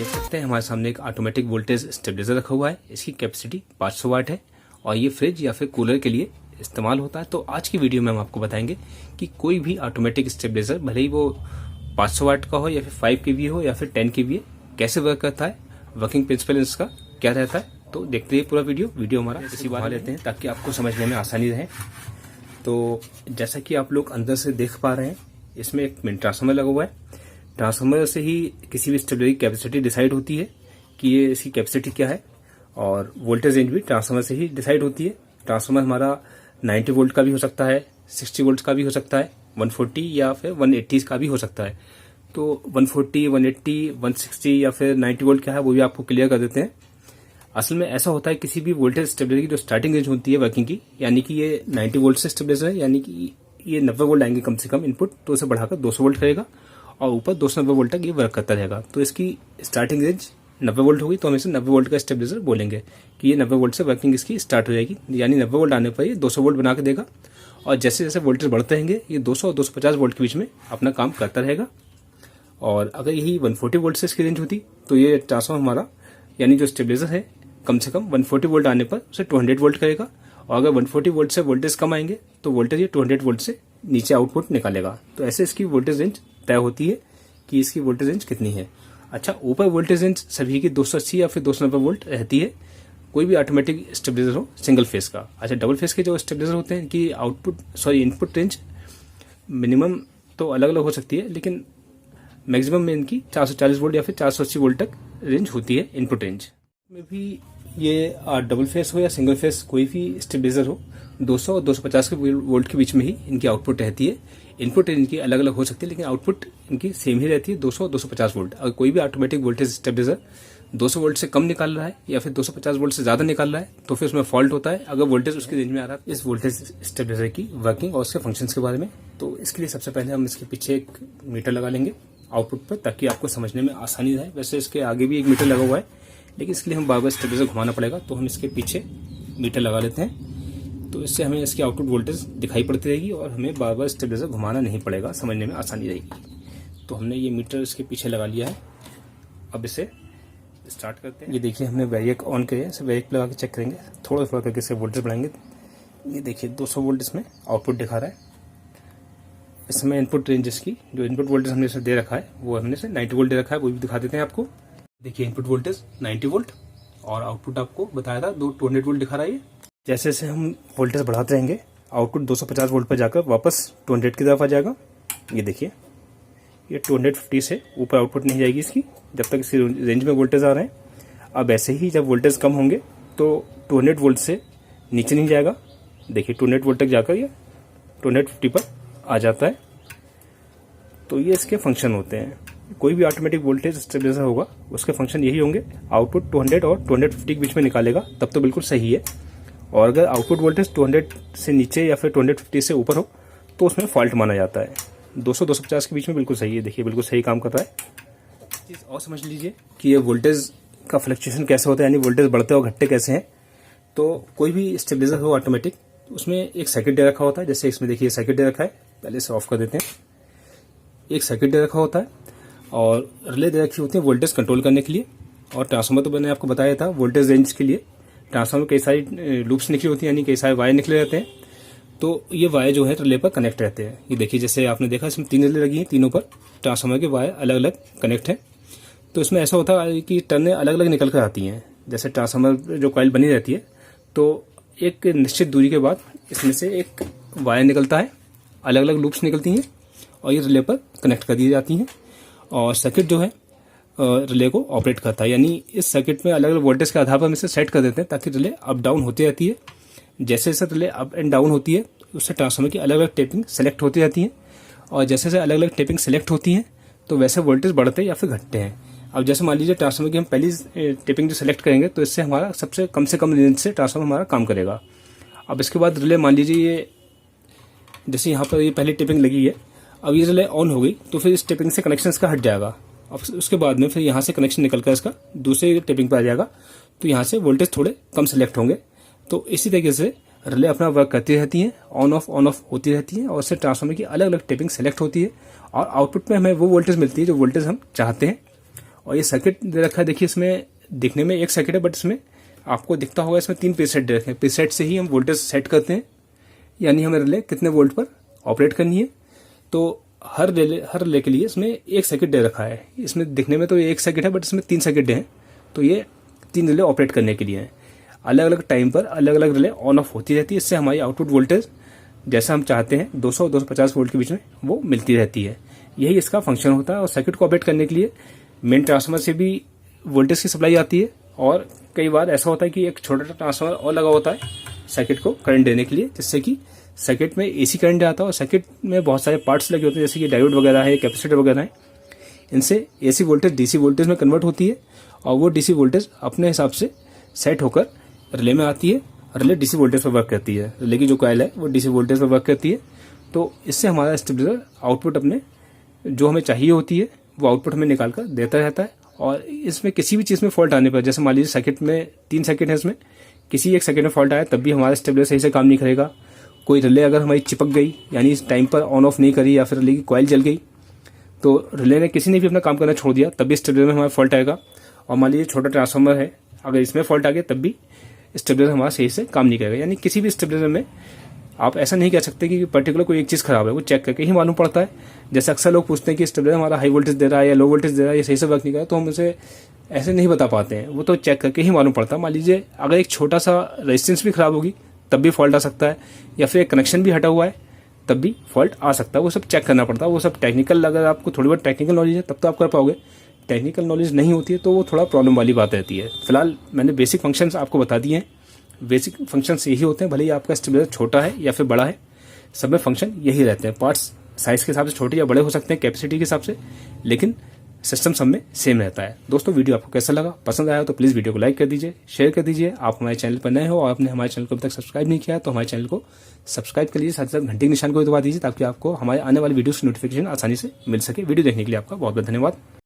देख सकते हैं हमारे सामने एक ऑटोमेटिक वोल्टेज स्टेबलाइजर रखा हुआ है। इसकी कैपेसिटी 500 वाट है और ये फ्रिज या फिर कूलर के लिए इस्तेमाल होता है। तो आज की वीडियो में हम आपको बताएंगे कि कोई भी ऑटोमेटिक स्टेबलाइजर, भले ही वो 500 वाट का हो या फिर 5 kVA हो या फिर 10 kVA, कैसे वर्क करता है, वर्किंग प्रिंसिपल इसका क्या रहता है। तो देखते हैं पूरा वीडियो हमारा इसी बार लेते हैं ताकि आपको समझने में आसानी रहे। तो जैसा कि आप लोग अंदर से देख पा रहे हैं, इसमें एक मिनी ट्रांसफार्मर लगा हुआ है। ट्रांसफार्मर से ही किसी भी स्टेबलाइजर की कैपेसिटी डिसाइड होती है कि ये इसकी कैपेसिटी क्या है, और वोल्टेज रेंज भी ट्रांसफार्मर से ही डिसाइड होती है। ट्रांसफार्मर हमारा 90 वोल्ट का भी हो सकता है, 60 वोल्ट का भी हो सकता है, 140 या फिर 180 का भी हो सकता है। तो 140, 180, 160 या फिर 90 वोल्ट क्या है वो भी आपको क्लियर कर देते हैं। असल में ऐसा होता है किसी भी वोल्टेज स्टेबलाइजर की जो स्टार्टिंग रेंज होती है वर्किंग की, यानी कि ये 90 वोल्ट से स्टेबलाइजर है, यानी कि ये 90 वोल्ट आएंगे कम से कम इनपुट, तो उसे बढ़ाकर 200 वोल्ट करेगा और ऊपर 290 वोल्ट तक ये वर्क करता रहेगा। तो इसकी स्टार्टिंग रेंज 90 वोल्ट होगी, तो हम इसे 90 वोल्ट का स्टेबलाइजर बोलेंगे कि ये 90 वोल्ट से वर्किंग इसकी स्टार्ट हो जाएगी। यानी 90 वोल्ट आने पर ये 200 वोल्ट बना के देगा, और जैसे जैसे वोल्टेज बढ़ते रहेंगे ये 200 और 250 वोल्ट के बीच में अपना काम करता रहेगा। और अगर यही 140 वोल्ट से इसकी रेंज होती तो ये ट्रांसफार्मर हमारा, यानी जो स्टेबलाइजर है, कम से कम 140 वोल्ट आने पर उसे 200 वोल्ट करेगा, और अगर 140 वोल्ट से वोल्टेज कम आएंगे तो वोल्टेज ये 200 वोल्ट से नीचे आउटपुट निकालेगा। तो ऐसे इसकी वोल्टेज रेंज तय होती है कि इसकी वोल्टेज रेंज कितनी है। अच्छा, ऊपर वोल्टेज रेंज सभी की 280 या फिर 290 वोल्ट रहती है, कोई भी ऑटोमेटिक स्टेबलाइजर हो सिंगल फेस का। अच्छा, डबल फेस के जो स्टेबलाइजर होते हैं इनकी इनपुट रेंज मिनिमम तो अलग अलग हो सकती है, लेकिन मैक्सिमम में इनकी 440 वोल्ट या फिर 480 वोल्ट तक रेंज होती है इनपुट रेंज में भी। ये डबल फेस हो या सिंगल फेस, कोई भी स्टेबलाइजर हो, 200 और 250 वोल्ट के बीच में ही इनकी आउटपुट रहती है। इनपुट इनकी अलग अलग हो सकती है, लेकिन आउटपुट इनकी सेम ही रहती है, 200 और 250 वोल्ट। अगर कोई भी ऑटोमेटिक वोल्टेज स्टेबलाइजर 200 वोल्ट से कम निकाल रहा है या फिर 250 वोल्ट से ज्यादा निकाल रहा है तो फिर उसमें फॉल्ट होता है। अगर वोल्टेज उसकी रेंज में आ रहा है। इस वोल्टेज स्टेबलाइजर की वर्किंग और उसके फंक्शंस के बारे में, तो इसके लिए सबसे पहले हम इसके पीछे एक मीटर लगा लेंगे आउटपुट पर, ताकि आपको समझने में आसानी रहे। वैसे इसके आगे भी एक मीटर लगा हुआ है, लेकिन इसके लिए हम बार बार स्टेबलाइजर घुमाना पड़ेगा, तो हम इसके पीछे मीटर लगा लेते हैं। तो इससे हमें इसकी आउटपुट वोल्टेज दिखाई पड़ती रहेगी और हमें बार बार स्टेबलाइजर घुमाना नहीं पड़ेगा, समझने में आसानी रहेगी। तो हमने ये मीटर इसके पीछे लगा लिया है। अब इसे स्टार्ट करते हैं। ये देखिए हमने वैरिएक ऑन किया है, इसे वैरिएक लगा के चेक करेंगे, थोड़ा थोड़ा करके इसे वोल्टेज बढ़ाएंगे। ये देखिए 200 वोल्ट इसमें आउटपुट दिखा रहा है। इसमें इनपुट रेंज इसकी जो इनपुट वोल्टेज हमने इसे दे रखा है वो हमने इसे 90 वोल्ट दे रखा है, वो भी दिखा देते हैं आपको। देखिए इनपुट वोल्टेज 90 वोल्ट और आउटपुट आपको बताया था 200 वोल्ट दिखा रहा है। जैसे जैसे हम वोल्टेज बढ़ाते रहेंगे आउटपुट 250 वोल्ट पर जाकर वापस 200 की तरफ आ जाएगा। ये देखिए ये 250 से ऊपर आउटपुट नहीं जाएगी इसकी, जब तक इसी रेंज में वोल्टेज आ रहे हैं। अब ऐसे ही जब वोल्टेज कम होंगे तो 200 वोल्ट से नीचे नहीं जाएगा। देखिए 200 वोल्ट तक जाकर ये 250 पर आ जाता है। तो ये इसके फंक्शन होते हैं। कोई भी ऑटोमेटिक वोल्टेज स्टेबलाइजर होगा उसके फंक्शन यही होंगे, आउटपुट 200 और 250 के बीच में निकालेगा, तब तो बिल्कुल सही है। और अगर आउटपुट वोल्टेज 200 से नीचे या फिर 250 से ऊपर हो तो उसमें फॉल्ट माना जाता है। 200-250 के बीच में बिल्कुल सही है। देखिए बिल्कुल सही काम कर रहा है। चीज़ और समझ लीजिए कि ये वोल्टेज का फ्लक्चुएशन कैसे होता है, यानी वोल्टेज बढ़ते और घटते कैसे हैं। तो कोई भी स्टेबलाइजर हो ऑटोमेटिक, उसमें एक सर्किट दे रखा होता है। जैसे इसमें देखिए सर्किट दे रखा है, पहले इसे ऑफ कर देते हैं। एक सर्किट दे रखा होता है और रिले दे रखी होती है वोल्टेज कंट्रोल करने के लिए, और ट्रांसफार्मर तो मैंने आपको बताया था वोल्टेज रेंज के लिए। ट्रांसफार्मर कई सारी लूप्स निकली होती हैं, यानी कई सारे वायर निकले रहते हैं। तो ये वायर जो है रिले पर कनेक्ट रहते हैं। ये देखिए जैसे आपने देखा इसमें 3 रिले लगी हैं, तीनों पर ट्रांसफार्मर के वायर अलग अलग कनेक्ट हैं। तो इसमें ऐसा होता है कि टर्नें अलग अलग निकल कर आती हैं। जैसे ट्रांसफार्मर जो कॉइल बनी रहती है, तो एक निश्चित दूरी के बाद इसमें से एक वायर निकलता है, अलग अलग लूप्स निकलती हैं और ये रिले पर कनेक्ट कर दी जाती हैं। और सर्किट जो है रिले को ऑपरेट करता है, यानी इस सर्किट में अलग अलग वोल्टेज के आधार पर हम इसे सेट कर देते हैं ताकि रिले अप डाउन होती रहती है। जैसे जैसे रिले अप एंड डाउन होती है उससे ट्रांसफार्मर की अलग अलग टेपिंग सेलेक्ट होती रहती है, और जैसे जैसे अलग अलग टेपिंग सेलेक्ट होती हैं तो वैसे वोल्टेज बढ़ते या फिर घटते हैं। अब जैसे मान लीजिए ट्रांसफार्मर की हम पहली टेपिंग जो सेलेक्ट करेंगे तो इससे हमारा सबसे कम रेंज से ट्रांसफार्मर हमारा काम करेगा। अब इसके बाद रिले मान लीजिए ये जैसे यहाँ पर ये पहली टेपिंग लगी है, अब ये रिले ऑन हो गई तो फिर इस टेपिंग से कनेक्शन इसका हट जाएगा। अब उसके बाद में फिर यहाँ से कनेक्शन निकलकर इसका दूसरे टेपिंग पर आ जाएगा, तो यहाँ से वोल्टेज थोड़े कम सेलेक्ट होंगे। तो इसी तरीके से रिले अपना वर्क करती रहती हैं, ऑन ऑफ होती रहती हैं, और इससे ट्रांसफार्मर की अलग अलग टेपिंग सेलेक्ट होती है और आउटपुट में हमें वो वोल्टेज मिलती है जो वोल्टेज हम चाहते हैं। और ये सर्किट दे रखा है, देखिए इसमें दिखने में एक सर्किट है, बट इसमें आपको दिखता होगा इसमें 3 प्रीसेट दे रखे हैं। प्रीसेट से ही हम वोल्टेज सेट करते हैं, यानी हमें रिले कितने वोल्ट पर ऑपरेट करनी है। तो हर रिले के लिए इसमें एक सर्किट दे रखा है। इसमें दिखने में तो ये एक सर्किट है, बट इसमें 3 सर्किट हैं। तो ये 3 रिले ऑपरेट करने के लिए हैं। अलग अलग टाइम पर अलग अलग रिले ऑन ऑफ होती रहती है। इससे हमारी आउटपुट वोल्टेज जैसा हम चाहते हैं 200-250 वोल्ट के बीच में वो मिलती रहती है। यही इसका फंक्शन होता है। और सर्किट को ऑपरेट करने के लिए मेन ट्रांसफार्मर से भी वोल्टेज की सप्लाई आती है, और कई बार ऐसा होता है कि एक छोटा ट्रांसफार्मर और लगा होता है सर्किट को करंट देने के लिए, जिससे कि सर्किट में एसी करंट आता है। और सर्किट में बहुत सारे पार्ट्स लगे होते हैं, जैसे कि डायोड वगैरह है, कैपेसिटर वगैरह है। इनसे एसी वोल्टेज डीसी वोल्टेज में कन्वर्ट होती है, और वो डीसी वोल्टेज अपने हिसाब से सेट होकर रिले में आती है। रिले डीसी वोल्टेज पर वर्क करती है। रिले की जो कॉइल है वो डीसी वोल्टेज पर वर्क करती है। तो इससे हमारा स्टेबलाइजर आउटपुट अपने जो हमें चाहिए होती है वो आउटपुट हमें निकाल कर देता रहता है। और इसमें किसी भी चीज़ में फॉल्ट आने पर, जैसे मान लीजिए सर्किट में 3 सर्किट है, इसमें किसी एक सर्किट में फॉल्ट आया तब भी हमारा स्टेबलाइजर सही से काम नहीं करेगा। कोई रिले अगर हमारी चिपक गई, यानी इस टाइम पर ऑन ऑफ नहीं करी, या फिर रिले की कॉइल जल गई, तो रिले ने किसी ने भी अपना काम करना छोड़ दिया, तब भी स्टेबलाइजर में हमारा फॉल्ट आएगा। और मान लीजिए छोटा ट्रांसफार्मर है, अगर इसमें फॉल्ट आ गया तब भी स्टेबलाइजर हमारा सही से काम नहीं करेगा। यानी किसी भी स्टेबलाइजर में आप ऐसा नहीं कह सकते कि पर्टिकुलर कोई एक चीज़ खराब है, वो चेक करके ही मालूम पड़ता है। जैसे अक्सर लोग पूछते हैं कि स्टेबलाइजर हमारा हाई वोल्टेज दे रहा है या लो वोल्टेज दे रहा है, या सही से वर्क नहीं कर रहा है, तो हम उसे ऐसे नहीं बता पाते हैं। वो तो चेक करके ही मालूम पड़ता है। मान लीजिए अगर एक छोटा सा रेजिस्टेंस भी खराब होगी तब भी फॉल्ट आ सकता है, या फिर एक कनेक्शन भी हटा हुआ है तब भी फॉल्ट आ सकता है। वो सब चेक करना पड़ता है। वो सब टेक्निकल, अगर आपको थोड़ी बहुत टेक्निकल नॉलेज है तब तो आप कर पाओगे। टेक्निकल नॉलेज नहीं होती है तो वो थोड़ा प्रॉब्लम वाली बात रहती है। फिलहाल मैंने बेसिक फंक्शंस आपको बता दिए हैं। बेसिक फंक्शंस यही होते हैं, भले ही आपका स्टेबलाइजर छोटा है या फिर बड़ा है, सब में फंक्शन यही रहते हैं। पार्ट्स साइज के हिसाब से छोटे या बड़े हो सकते हैं, कैपेसिटी के हिसाब से, लेकिन सिस्टम सब में सेम रहता है। दोस्तों, वीडियो आपको कैसा लगा? पसंद आया तो प्लीज़ वीडियो को लाइक कर दीजिए, शेयर कर दीजिए। आप हमारे चैनल पर नए हो और आपने हमारे चैनल को अभी तक सब्सक्राइब नहीं किया तो हमारे चैनल को सब्सक्राइब कर लीजिए, साथ ही साथ घंटे के निशान को दबा दीजिए, ताकि आपको हमारे आने वाली वीडियोस की नोटिफिकेशन आसानी से मिल सके। वीडियो देखने के लिए आपका बहुत बहुत धन्यवाद।